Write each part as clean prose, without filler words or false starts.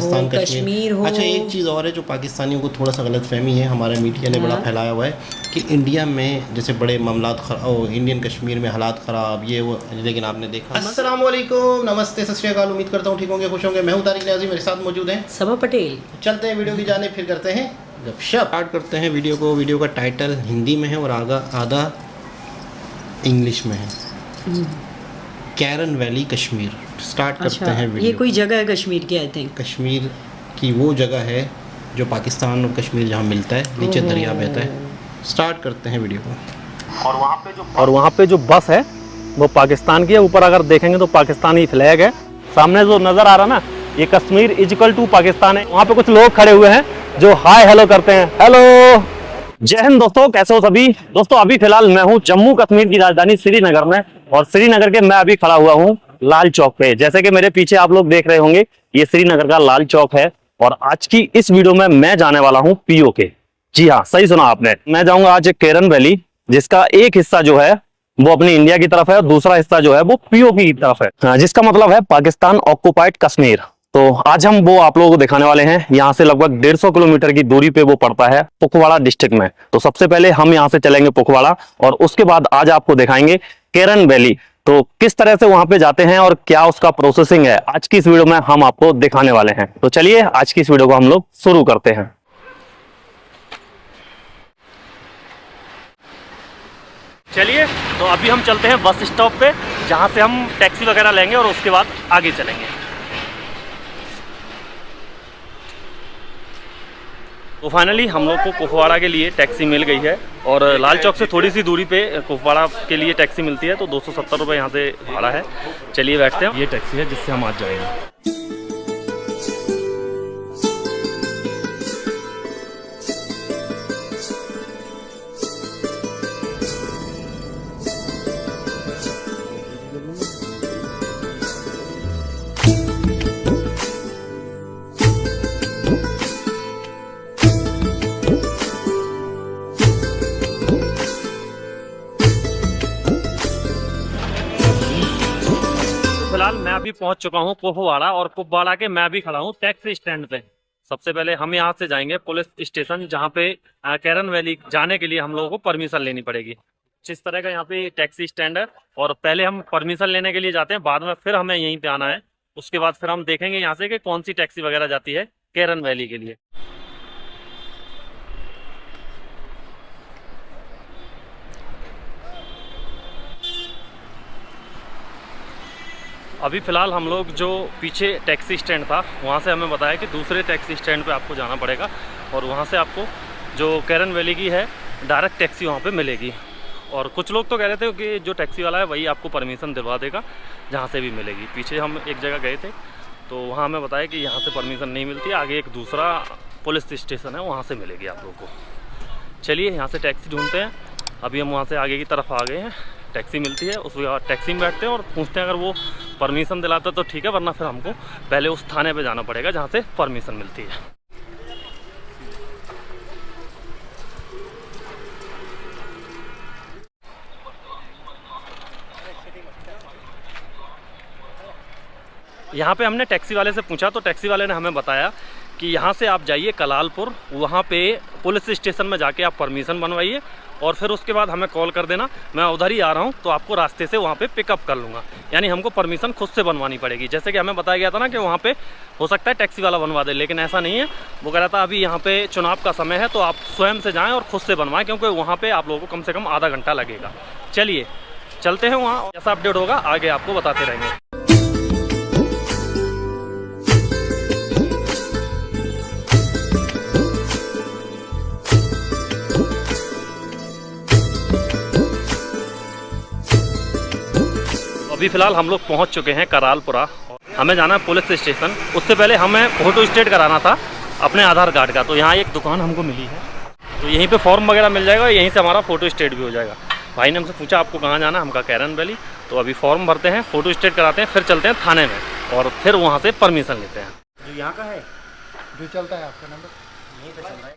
पाकिस्तान कश्मीर हो। अच्छा, एक चीज़ और है जो पाकिस्तानियों को थोड़ा सा गलतफहमी है, हमारे मीडिया ने बड़ा फैलाया हुआ है कि इंडिया में जैसे बड़े मामलात इंडियन कश्मीर में हालात ख़राब ये वो, लेकिन आपने देखा। अस्सलाम वालेकुम, नमस्ते, सत श्री अकाल, उम्मीद करता हूँ ठीक होंगे, खुश होंगे। मैं हूँ तारिक न्याज़ी, मेरे साथ मौजूद हैं सबा पटेल। चलते हैं वीडियो की जाने, फिर करते हैं गपशप। स्टार्ट करते हैं वीडियो को। वीडियो का टाइटल हिंदी में है और आधा इंग्लिश में है। Karen valley Kashmir. स्टार्ट करते हैं वीडियो। ये कोई जगह है कश्मीर की, आई थिंक कश्मीर की वो जगह है जो पाकिस्तान और कश्मीर जहाँ मिलता है, नीचे दरिया बहता है। स्टार्ट करते हैं वीडियो को। और वहाँ पे जो बस है वो पाकिस्तान की है। ऊपर अगर देखेंगे तो पाकिस्तानी फ्लैग है। सामने जो नजर आ रहा ना, ये कश्मीर इक्वल टू पाकिस्तान है। वहाँ पे कुछ लोग खड़े हुए हैं जो हाय हेलो करते हैं। हेलो, जय हिंद दोस्तों, कैसे हो सभी दोस्तों। अभी फिलहाल मैं हूँ जम्मू कश्मीर की राजधानी श्रीनगर में, और श्रीनगर के मैं अभी खड़ा हुआ हूँ लाल चौक पे। जैसे कि मेरे पीछे आप लोग देख रहे होंगे, ये श्रीनगर का लाल चौक है। और आज की इस वीडियो में मैं जाने वाला हूँ पीओके। जी हाँ, सही सुना आपने। मैं जाऊंगा आज कैरन वैली, जिसका एक हिस्सा जो है वो अपनी इंडिया की तरफ है और दूसरा हिस्सा जो है वो पीओके की तरफ है, जिसका मतलब है पाकिस्तान ऑक्युपाइड कश्मीर। तो आज हम वो आप लोगों को दिखाने वाले हैं। यहाँ से लगभग 150 किलोमीटर की दूरी पे वो पड़ता है, पुखवाड़ा डिस्ट्रिक्ट में। तो सबसे पहले हम यहाँ से चलेंगे पुखवाड़ा, और उसके बाद आज आपको दिखाएंगे कैरन वैली। तो किस तरह से वहां पे जाते हैं और क्या उसका प्रोसेसिंग है, आज की इस वीडियो में हम आपको दिखाने वाले हैं। तो चलिए आज की इस वीडियो को हम लोग शुरू करते हैं। चलिए, तो अभी हम चलते हैं बस स्टॉप पे, जहां से हम टैक्सी वगैरह लेंगे और उसके बाद आगे चलेंगे। तो फाइनली हम लोग को कुपवाड़ा के लिए टैक्सी मिल गई है, और लाल चौक से थोड़ी सी दूरी पे कुपवाड़ा के लिए टैक्सी मिलती है। तो 270 रुपये यहाँ से भाड़ा है। चलिए बैठते हैं। ये टैक्सी है जिससे हम आज जाएंगे। फिलहाल मैं अभी पहुंच चुका हूं कुपवाड़ा, और कुपवाड़ा के मैं भी खड़ा हूं टैक्सी स्टैंड पे। सबसे पहले हम यहां से जाएंगे पुलिस स्टेशन, जहां पे कैरन वैली जाने के लिए हम लोगों को परमिशन लेनी पड़ेगी। जिस तरह का यहाँ पे टैक्सी स्टैंड है, और पहले हम परमिशन लेने के लिए जाते हैं, बाद में फिर हमें यहीं पे आना है। उसके बाद फिर हम देखेंगे यहाँ से कि कौन सी टैक्सी वगैरह जाती है कैरन वैली के लिए। अभी फ़िलहाल हम लोग जो पीछे टैक्सी स्टैंड था, वहाँ से हमें बताया कि दूसरे टैक्सी स्टैंड पे आपको जाना पड़ेगा, और वहाँ से आपको जो कैरन वैली की है डायरेक्ट टैक्सी वहाँ पे मिलेगी। और कुछ लोग तो कह रहे थे कि जो टैक्सी वाला है वही आपको परमिशन दिलवा देगा जहाँ से भी मिलेगी। पीछे हम एक जगह गए थे, तो वहाँ हमें बताया कि यहाँ से परमिशन नहीं मिलती, आगे एक दूसरा पुलिस स्टेशन है, वहाँ से मिलेगी आप लोग को। चलिए यहाँ से टैक्सी ढूंढते हैं। अभी हम वहाँ से आगे की तरफ आ गए हैं। टैक्सी मिलती है, उसके बाद टैक्सी में बैठते हैं और पूछते हैं, अगर वो परमिशन दिलाता है तो ठीक है, वरना फिर हमको पहले उस थाने पे जाना पड़ेगा जहाँ से परमिशन मिलती है। यहाँ पे हमने टैक्सी वाले से पूछा, तो टैक्सी वाले ने हमें बताया कि यहाँ से आप जाइए कलालपुर, वहाँ पे पुलिस स्टेशन में जाके आप परमिशन बनवाइए, और फिर उसके बाद हमें कॉल कर देना, मैं उधर ही आ रहा हूँ, तो आपको रास्ते से वहाँ पे पिकअप कर लूँगा। यानी हमको परमिशन खुद से बनवानी पड़ेगी। जैसे कि हमें बताया गया था ना कि वहाँ पे हो सकता है टैक्सी वाला बनवा दे, लेकिन ऐसा नहीं है। वो कह रहा था अभी यहाँ पे चुनाव का समय है, तो आप स्वयं से जाएँ और खुद से बनवाएँ, क्योंकि वहाँ पर आप लोगों को कम से कम आधा घंटा लगेगा। चलिए चलते हैं वहाँ, जैसा अपडेट होगा आगे आपको बताते रहेंगे। अभी फ़िलहाल हम लोग पहुंच चुके हैं करालपुरा। हमें जाना है पुलिस स्टेशन। उससे पहले हमें फ़ोटो स्टेट कराना था अपने आधार कार्ड का। तो यहाँ एक दुकान हमको मिली है, तो यहीं पे फॉर्म वगैरह मिल जाएगा, यहीं से हमारा फ़ोटो स्टेट भी हो जाएगा। भाई ने हमसे पूछा आपको कहाँ जाना, हमका कैरन वैली। तो अभी फॉर्म भरते हैं, फ़ोटो स्टेट कराते हैं, फिर चलते हैं थाने में, और फिर वहाँ से परमिशन लेते हैं। जो यहाँ का है, जो चलता है आपका नंबर यहीं पे चल रहा है।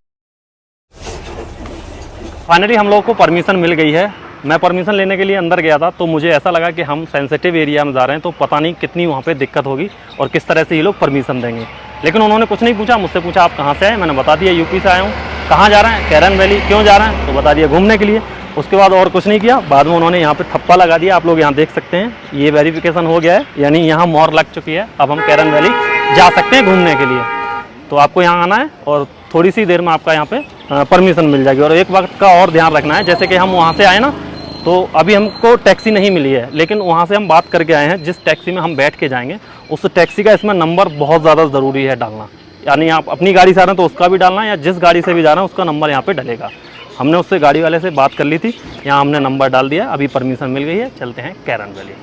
फाइनली हम लोगों को परमिशन मिल गई है। मैं परमिशन लेने के लिए अंदर गया था, तो मुझे ऐसा लगा कि हम सेंसिटिव एरिया में जा रहे हैं, तो पता नहीं कितनी वहाँ पे दिक्कत होगी और किस तरह से ये लोग परमिशन देंगे। लेकिन उन्होंने कुछ नहीं पूछा, मुझसे पूछा आप कहाँ से आए, मैंने बता दिया यूपी से आया हूँ। कहाँ जा रहे हैं, कैरन वैली। क्यों जा रहे हैं, तो बता दिया घूमने के लिए। उसके बाद और कुछ नहीं किया। बाद में उन्होंने यहाँ पे थप्पा लगा दिया, आप लोग यहाँ देख सकते हैं, ये वेरिफिकेशन हो गया है, यानी यहाँ मोहर लग चुकी है। अब हम कैरन वैली जा सकते हैं घूमने के लिए। तो आपको यहाँ आना है और थोड़ी सी देर में आपका यहाँ पे परमिशन मिल जाएगी। और एक वक्त का और ध्यान रखना है, जैसे कि हम वहाँ से आए ना, तो अभी हमको टैक्सी नहीं मिली है, लेकिन वहाँ से हम बात करके आए हैं, जिस टैक्सी में हम बैठ के जाएंगे उस टैक्सी का इसमें नंबर बहुत ज़्यादा ज़रूरी है डालना। यानी आप अपनी गाड़ी से आ रहे हैं तो उसका भी डालना है, या जिस गाड़ी से भी जा रहे हैं उसका नंबर यहाँ पे डलेगा। हमने उससे गाड़ी वाले से बात कर ली थी, यहाँ हमने नंबर डाल दिया, अभी परमिशन मिल गई है, चलते हैं कैरन वैली।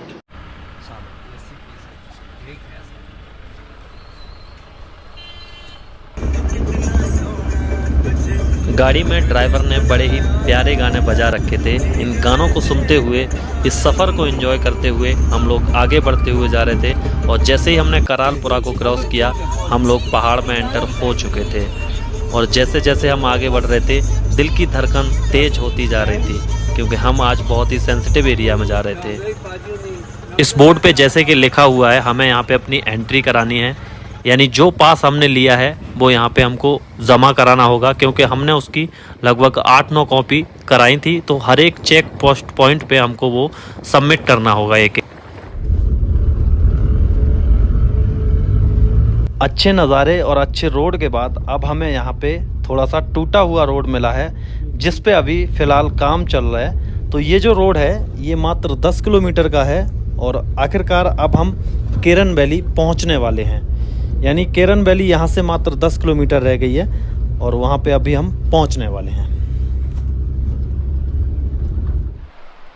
गाड़ी में ड्राइवर ने बड़े ही प्यारे गाने बजा रखे थे। इन गानों को सुनते हुए इस सफ़र को एंजॉय करते हुए हम लोग आगे बढ़ते हुए जा रहे थे। और जैसे ही हमने करालपुरा को क्रॉस किया, हम लोग पहाड़ में एंटर हो चुके थे। और जैसे जैसे हम आगे बढ़ रहे थे, दिल की धड़कन तेज होती जा रही थी, क्योंकि हम आज बहुत ही सेंसिटिव एरिया में जा रहे थे। इस बोर्ड पे जैसे कि लिखा हुआ है, हमें यहाँ पे अपनी एंट्री करानी है, यानी जो पास हमने लिया है वो यहाँ पे हमको जमा कराना होगा, क्योंकि हमने उसकी लगभग 8-9 कॉपी कराई थी। तो हर एक चेक पोस्ट पॉइंट पे हमको वो सबमिट करना होगा एक। अच्छे नज़ारे और अच्छे रोड के बाद अब हमें यहाँ पे थोड़ा सा टूटा हुआ रोड मिला है, जिस पे अभी फ़िलहाल काम चल रहा है। तो ये जो रोड है ये मात्र 10 किलोमीटर का है और आखिरकार अब हम कैरन वैली पहुँचने वाले हैं। यानी कैरन वैली यहाँ से मात्र 10 किलोमीटर रह गई है और वहाँ पे अभी हम पहुँचने वाले हैं।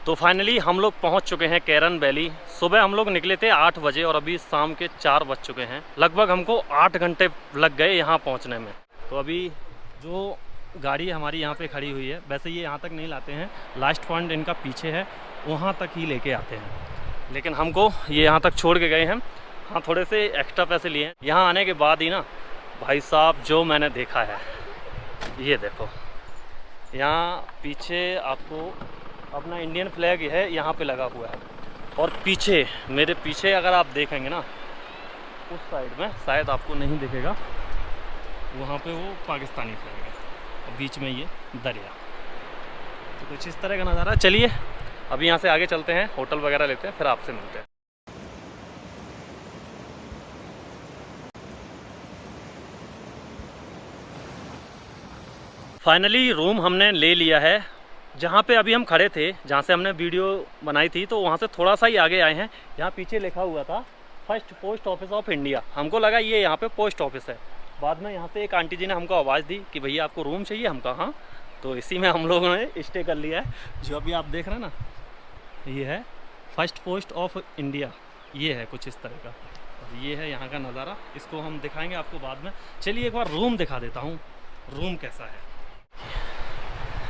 तो फाइनली हम लोग पहुँच चुके हैं कैरन वैली। सुबह हम लोग निकले थे 8 बजे और अभी शाम के 4 बज चुके हैं। लगभग हमको 8 घंटे लग गए यहाँ पहुँचने में। तो अभी जो गाड़ी हमारी यहाँ पे खड़ी हुई है, वैसे ये यहाँ तक नहीं लाते हैं, लास्ट पॉइंट इनका पीछे है, वहाँ तक ही लेके आते हैं, लेकिन हमको ये यहाँ तक छोड़ के गए हैं। हाँ, थोड़े से एक्स्ट्रा पैसे लिए हैं। यहाँ आने के बाद ही ना भाई साहब, जो मैंने देखा है, ये देखो, यहाँ पीछे आपको अपना इंडियन फ्लैग है यहाँ पे लगा हुआ है, और पीछे मेरे पीछे अगर आप देखेंगे ना, उस साइड में शायद आपको नहीं दिखेगा, वहाँ पे वो पाकिस्तानी फ्लैग है, और बीच में ये दरिया। तो कुछ इस तरह का नज़ारा। चलिए अभी यहाँ से आगे चलते हैं, होटल वगैरह लेते हैं, फिर आपसे मिलते हैं। फाइनली रूम हमने ले लिया है। जहाँ पे अभी हम खड़े थे, जहाँ से हमने वीडियो बनाई थी, तो वहाँ से थोड़ा सा ही आगे आए हैं। यहाँ पीछे लिखा हुआ था first post office of India. हमको लगा ये यहाँ पे पोस्ट ऑफिस है। बाद में यहाँ से एक आंटी जी ने हमको आवाज़ दी कि भैया आपको रूम चाहिए। हम कहा हाँ, तो इसी में हम लोगों ने स्टे कर लिया है। जो अभी आप देख रहे हैं ना, ये है फर्स्ट पोस्ट ऑफ इंडिया, ये है कुछ इस तरह का। और ये है यहाँ का नज़ारा, इसको हम दिखाएँगे आपको बाद में। चलिए एक बार रूम दिखा देता हूँ, रूम कैसा है।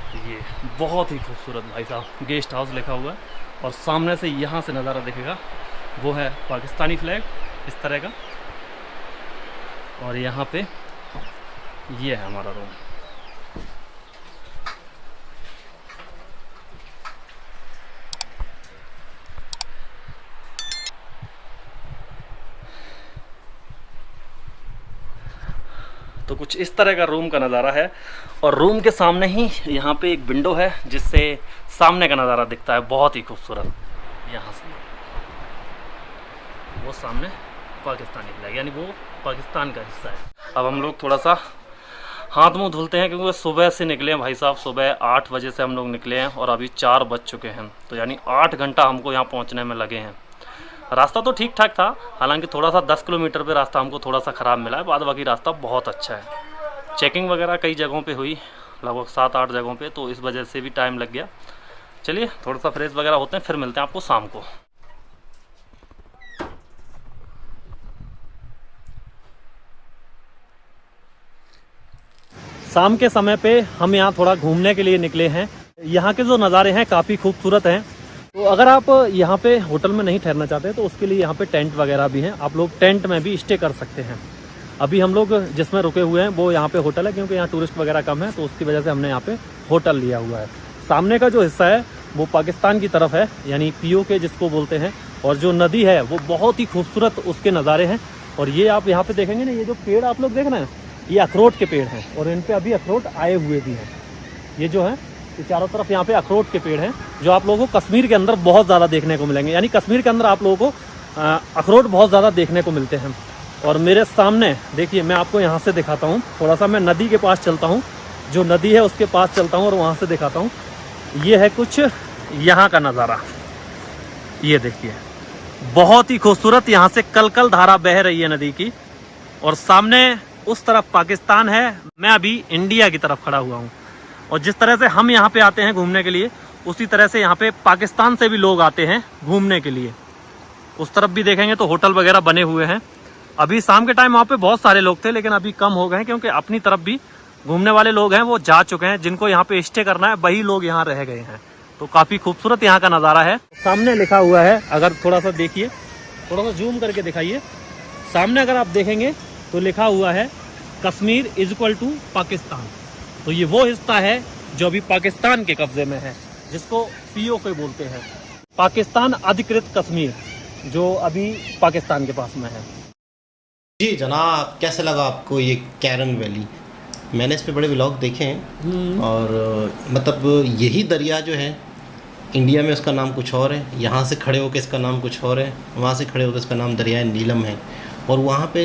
ये बहुत ही खूबसूरत भाई साहब, गेस्ट हाउस लिखा हुआ है, और सामने से यहाँ से नज़ारा दिखेगा, वो है पाकिस्तानी फ्लैग इस तरह का। और यहाँ पे ये है हमारा रूम। तो कुछ इस तरह का रूम का नज़ारा है, और रूम के सामने ही यहाँ पे एक विंडो है, जिससे सामने का नज़ारा दिखता है, बहुत ही खूबसूरत। यहाँ से वो सामने पाकिस्तानी फ्लैग, यानी वो पाकिस्तान का हिस्सा है। अब हम लोग थोड़ा सा हाथ मुंह धुलते हैं, क्योंकि सुबह से निकले हैं भाई साहब। सुबह 8 बजे से हम लोग निकले हैं और अभी 4 बज चुके हैं, तो यानी 8 घंटा हमको यहाँ पहुँचने में लगे हैं। रास्ता तो ठीक ठाक था, हालांकि थोड़ा सा 10 किलोमीटर पे रास्ता हमको थोड़ा सा ख़राब मिला है, बाद बाकी रास्ता बहुत अच्छा है। चेकिंग वगैरह कई जगहों पे हुई, लगभग 7-8 जगहों पे, तो इस वजह से भी टाइम लग गया। चलिए थोड़ा सा फ्रेश वगैरह होते हैं, फिर मिलते हैं आपको शाम को। शाम के समय पे हम यहाँ थोड़ा घूमने के लिए निकले हैं। यहाँ के जो नज़ारे हैं काफ़ी खूबसूरत हैं। तो अगर आप यहाँ पे होटल में नहीं ठहरना चाहते तो उसके लिए यहाँ पे टेंट वगैरह भी हैं, आप लोग टेंट में भी स्टे कर सकते हैं। अभी हम लोग जिसमें रुके हुए हैं वो यहाँ पे होटल है, क्योंकि यहाँ टूरिस्ट वगैरह कम है, तो उसकी वजह से हमने यहाँ पे होटल लिया हुआ है। सामने का जो हिस्सा है वो पाकिस्तान की तरफ है, यानी POK जिसको बोलते हैं, और जो नदी है वो बहुत ही खूबसूरत उसके नज़ारे हैं। और ये आप यहाँ पे देखेंगे ना, ये जो पेड़ आप लोग देख रहे हैं, ये अखरोट के पेड़ हैं और इन पे अभी अखरोट आए हुए भी हैं। ये जो है ये चारों तरफ यहाँ पे अखरोट के पेड़ हैं जो आप लोगों को कश्मीर के अंदर बहुत ज़्यादा देखने को मिलेंगे। यानी कश्मीर के अंदर आप लोगों को अखरोट बहुत ज़्यादा देखने को मिलते हैं। और मेरे सामने देखिए, मैं आपको यहाँ से दिखाता हूँ, थोड़ा सा मैं नदी के पास चलता हूँ, जो नदी है उसके पास चलता हूँ और वहाँ से दिखाता हूँ। ये है कुछ यहाँ का नज़ारा, ये देखिए, बहुत ही खूबसूरत। यहाँ से कलकल धारा बह रही है नदी की और सामने उस तरफ पाकिस्तान है। मैं अभी इंडिया की तरफ खड़ा हुआ हूँ और जिस तरह से हम यहाँ पे आते हैं घूमने के लिए, उसी तरह से यहाँ पे पाकिस्तान से भी लोग आते हैं घूमने के लिए। उस तरफ भी देखेंगे तो होटल वगैरह बने हुए हैं। अभी शाम के टाइम वहाँ पे बहुत सारे लोग थे, लेकिन अभी कम हो गए हैं क्योंकि अपनी तरफ भी घूमने वाले लोग हैं वो जा चुके हैं। जिनको यहाँ पे स्टे करना है वही लोग यहाँ रह गए हैं। तो काफ़ी खूबसूरत यहाँ का नज़ारा है। सामने लिखा हुआ है, अगर थोड़ा सा देखिए, थोड़ा सा जूम करके दिखाइए, सामने अगर आप देखेंगे तो लिखा हुआ है Kashmir is equal to Pakistan. तो ये वो हिस्सा है जो अभी पाकिस्तान के कब्जे में है, जिसको POK बोलते हैं, पाकिस्तान अधिकृत कश्मीर, जो अभी पाकिस्तान के पास में है। जी जनाब, कैसे लगा आपको ये कैरन वैली? मैंने इस पे बड़े व्लॉग देखे हैं और मतलब यही दरिया जो है इंडिया में उसका नाम कुछ और है, यहाँ से खड़े होकर इसका नाम कुछ और है, वहाँ से खड़े होकर इसका नाम दरिया नीलम है। और वहाँ पे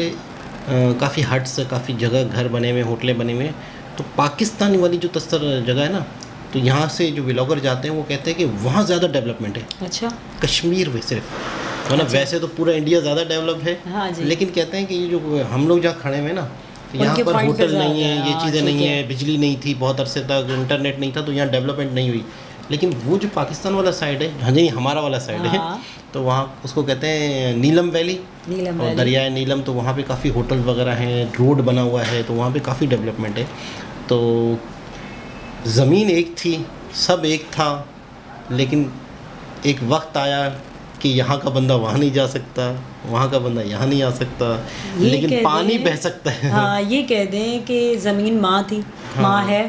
काफ़ी हट्स, काफ़ी जगह घर बने हुए, होटलें बने हुए। तो पाकिस्तान वाली जो जगह है ना, तो यहाँ से जो व्लॉगर जाते हैं वो कहते हैं कि वहाँ ज़्यादा डेवलपमेंट है। अच्छा, कश्मीर में सिर्फ, मतलब वैसे तो पूरा इंडिया ज़्यादा डेवलप है। हाँ जी। लेकिन कहते हैं कि ये जो हम लोग जहाँ खड़े हुए ना, तो यहाँ पर होटल नहीं है, ये चीज़ें नहीं है, बिजली नहीं थी बहुत अरसे तक, इंटरनेट नहीं था, तो यहाँ डेवलपमेंट नहीं हुई। लेकिन वो जो पाकिस्तान वाला साइड है, हाँ जी हमारा वाला साइड है, तो वहाँ उसको कहते हैं नीलम वैली, और दरिया नीलम। तो वहाँ पे काफ़ी होटल वगैरह हैं, रोड बना हुआ है, तो वहाँ पे काफ़ी डेवलपमेंट है। तो ज़मीन एक थी, सब एक था, लेकिन एक वक्त आया कि यहाँ का बंदा वहाँ नहीं जा सकता, वहाँ का बंदा यहाँ नहीं आ सकता, लेकिन पानी बह सकता है। हाँ, ये कह दें कि ज़मीन माँ थी, माँ है,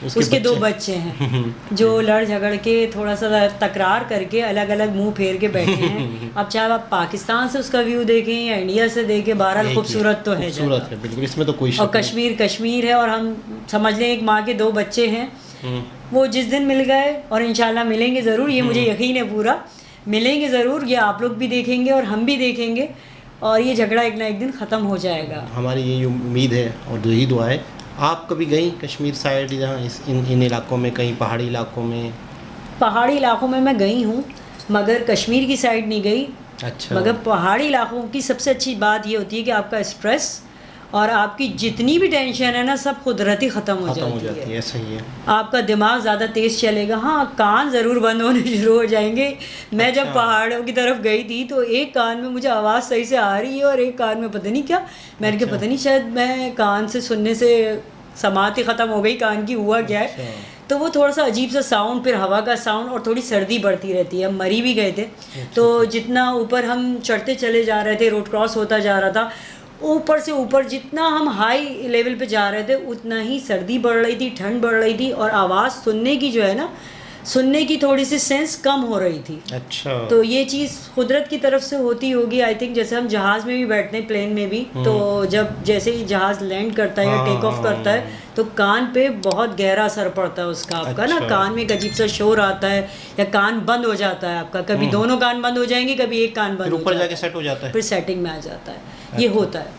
उसके 2 बच्चे हैं जो लड़ झगड़ के थोड़ा सा तकरार करके अलग अलग मुंह फेर के बैठे हैं। अब चाहे आप पाकिस्तान से उसका व्यू देखें या इंडिया से देखें, बहरहाल खूबसूरत तो है, खूबसूरत है बिल्कुल, इसमें तो कोई शक और कश्मीर कश्मीर है। और हम समझ लें एक माँ के 2 बच्चे हैं, वो जिस दिन मिल गए, और इंशाल्लाह मिलेंगे ज़रूर, ये मुझे यकीन है पूरा, मिलेंगे ज़रूर। ये आप लोग भी देखेंगे और हम भी देखेंगे, और ये झगड़ा एक ना एक दिन ख़त्म हो जाएगा, हमारी यही उम्मीद है और यही दुआ है। आप कभी गई कश्मीर साइड, जहाँ इन इलाकों में, कहीं पहाड़ी इलाकों में? पहाड़ी इलाकों में मैं गई हूँ, मगर कश्मीर की साइड नहीं गई। अच्छा। मगर पहाड़ी इलाकों की सबसे अच्छी बात ये होती है कि आपका स्ट्रेस और आपकी जितनी भी टेंशन है ना, सब कुदरती ख़त्म हो जाती है। सही है, आपका दिमाग ज़्यादा तेज़ चलेगा। हाँ, कान ज़रूर बंद होने शुरू हो जाएंगे। मैं जब पहाड़ों की तरफ गई थी तो एक कान में मुझे आवाज़ सही से आ रही है और एक कान में पता नहीं क्या, मैंने कहा पता नहीं शायद मैं कान से सुनने से समात ही ख़त्म हो गई कान की, हुआ क्या है। तो वो थोड़ा सा अजीब सा साउंड, फिर हवा का साउंड, और थोड़ी सर्दी बढ़ती रहती है। हम मरी भी गए थे, तो जितना ऊपर हम चढ़ते चले जा रहे थे, रोड क्रॉस होता जा रहा था, ऊपर से ऊपर जितना हम हाई लेवल पे जा रहे थे उतना ही सर्दी बढ़ रही थी, ठंड बढ़ रही थी, और आवाज़ सुनने की जो है ना, सुनने की थोड़ी सी सेंस कम हो रही थी। अच्छा। तो ये चीज़ कुदरत की तरफ से होती होगी आई थिंक। जैसे हम जहाज़ में भी बैठते हैं, प्लेन में भी, तो जब जैसे ही जहाज़ लैंड करता है या टेक ऑफ करता है तो कान पे बहुत गहरा असर पड़ता है उसका, आपका ना कान में एक अजीब सा शोर आता है या कान बंद हो जाता है आपका। कभी दोनों कान बंद हो जाएंगे, कभी एक कान बंद, ऊपर जाके सेट हो जाता है, फिर सेटिंग में आ जाता है। ये होता है।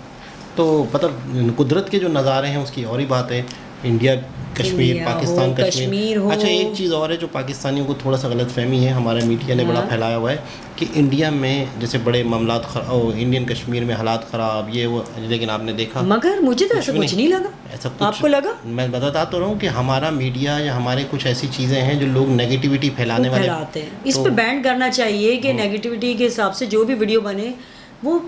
तो मतलब कुदरत के जो नज़ारे हैं उसकी और ही बात है। इंडिया कश्मीर, पाकिस्तान कश्मीर हो। अच्छा, एक चीज़ और है जो पाकिस्तानियों को थोड़ा सा गलत फहमी है, हमारे मीडिया ने बड़ा फैलाया हुआ है कि इंडिया में जैसे बड़े मामलात इंडियन कश्मीर में हालात ख़राब, ये वो, लेकिन आपने देखा, मगर मुझे तो ऐसा कुछ नहीं लगा। ऐसा कुछ आपको लगा? मैं बताता तो रहा हूँ कि हमारा मीडिया या हमारे कुछ ऐसी चीज़ें हैं जो लोग नेगेटिविटी फैलाने वाले फैलाते हैं। इस पे बैन करना चाहिए कि नेगेटिविटी के हिसाब से जो भी वीडियो बने वो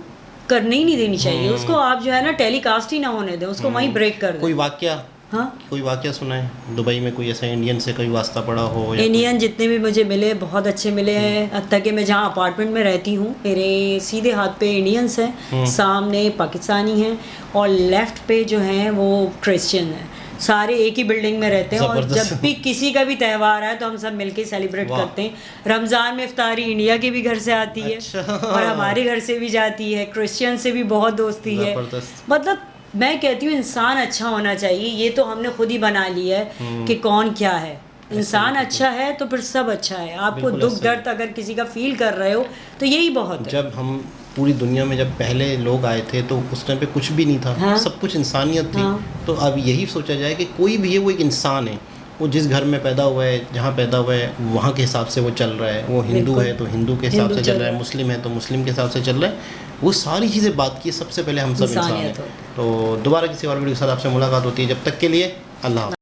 करने ही नहीं देनी चाहिए। उसको आप जो है ना टेलीकास्ट ही ना होने दें, उसको वहीं ब्रेक कर दें। कोई वाकया, हाँ, कोई वाकया सुना है दुबई में, कोई ऐसा इंडियन से कोई वास्ता पड़ा हो? इंडियन जितने भी मुझे मिले बहुत अच्छे मिले हैं। हत्ता कि मैं जहाँ अपार्टमेंट में रहती हूँ, मेरे सीधे हाथ पे इंडियंस हैं, सामने पाकिस्तानी हैं, और लेफ़्ट पे जो हैं वो क्रिश्चियन हैं। सारे एक ही बिल्डिंग में रहते हैं और जबरदस्त। जब भी किसी का भी त्यौहार है तो हम सब मिलके सेलिब्रेट वाह। करते हैं। रमज़ान में इफ्तारी इंडिया के भी घर से आती है अच्छा। और हमारे घर से भी जाती है, क्रिश्चियन से भी बहुत दोस्ती है। जबरदस्त। मतलब मैं कहती हूँ इंसान अच्छा होना चाहिए, ये तो हमने खुद ही बना लिया है कि कौन क्या है। इंसान अच्छा है तो फिर सब अच्छा है। आपको बिल्कुल दुख ऐसे। दर्द अगर किसी का फील कर रहे हो तो यही बहुत है। जब हम पूरी दुनिया में जब पहले लोग आए थे तो उस टाइम पे कुछ भी नहीं था, हाँ। सब कुछ इंसानियत थी। हाँ। तो अब यही सोचा जाए कि कोई भी है वो एक इंसान है, वो जिस घर में पैदा हुआ है, जहाँ पैदा हुआ है, वहाँ के हिसाब से वो चल रहा है। वो हिंदू बिल्कुल। है तो हिंदू के हिसाब हिंदू से चल चल रहा रहा है, है। मुस्लिम है तो मुस्लिम के हिसाब से चल रहा है। वो सारी चीज़ें बात की सबसे पहले हम सब इंसान हैं। इंसानियत हो। तो दोबारा किसी और वीडियो के साथ आपसे मुलाकात होती है, जब तक के लिए अल्लाह हाफ़िज़।